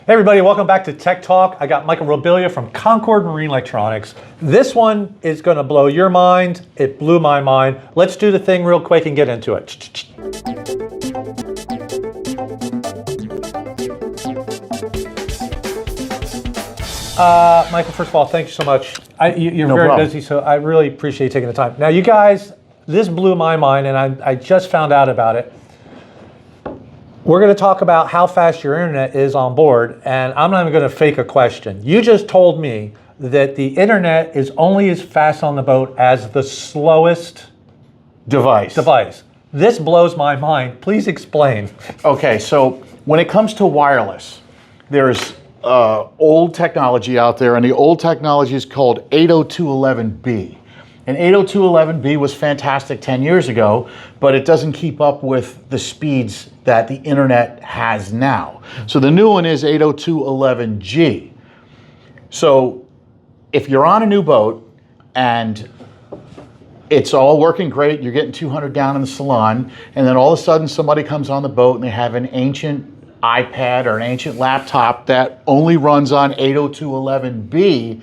Hey everybody, welcome back to Tech Talk. I got Michael Robilia from Concord Marine Electronics. This one is going to blow your mind. It blew my mind. Let's do the thing real quick and get into it. Michael, first of all, thank you so much. You're very busy, so I really appreciate you taking the time. Now, you guys, this blew my mind, and I just found out about it. We're going to talk about how fast your internet is on board, and I'm not even going to fake a question. You just told me that the internet is only as fast on the boat as the slowest device. This blows my mind. Please explain. Okay, so when it comes to wireless, there's old technology out there, and the old technology is called 802.11b. And 802.11b was fantastic 10 years ago, but it doesn't keep up with the speeds that the internet has now. So the new one is 802.11g. So if you're on a new boat and it's all working great, you're getting 200 down in the salon, and then all of a sudden somebody comes on the boat and they have an ancient iPad or an ancient laptop that only runs on 802.11b,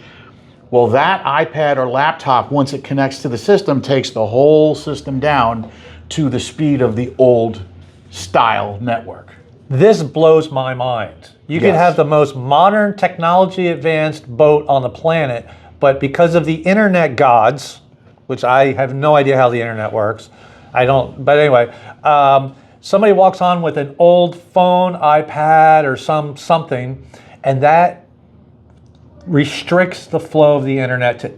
well, that iPad or laptop, once it connects to the system, takes the whole system down to the speed of the old style network. This blows my mind. You could have the most modern technology advanced boat on the planet, but because of the internet gods, which I have no idea how the internet works, but anyway, somebody walks on with an old phone, iPad, or something, and that restricts the flow of the internet to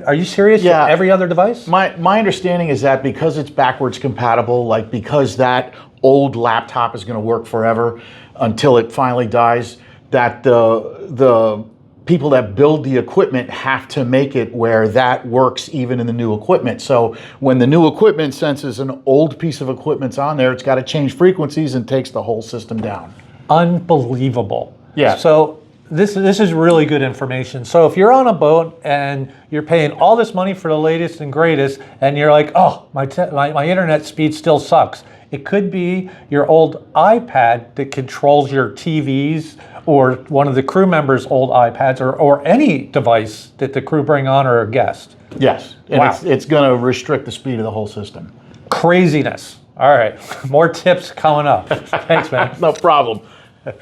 are you serious? Yeah. To every other device? My understanding is that because it's backwards compatible, like because that old laptop is going to work forever until it finally dies, that the people that build the equipment have to make it where that works even in the new equipment. So when the new equipment senses an old piece of equipment's on there, it's got to change frequencies and takes the whole system down. Unbelievable. Yeah. So this is really good information. So if you're on a boat and you're paying all this money for the latest and greatest, and you're like, oh, my internet speed still sucks. It could be your old iPad that controls your TVs, or one of the crew members' old iPads, or any device that the crew bring on, or a guest. Yes, and wow. It's going to restrict the speed of the whole system. Craziness. All right, more tips coming up. Thanks, man. No problem.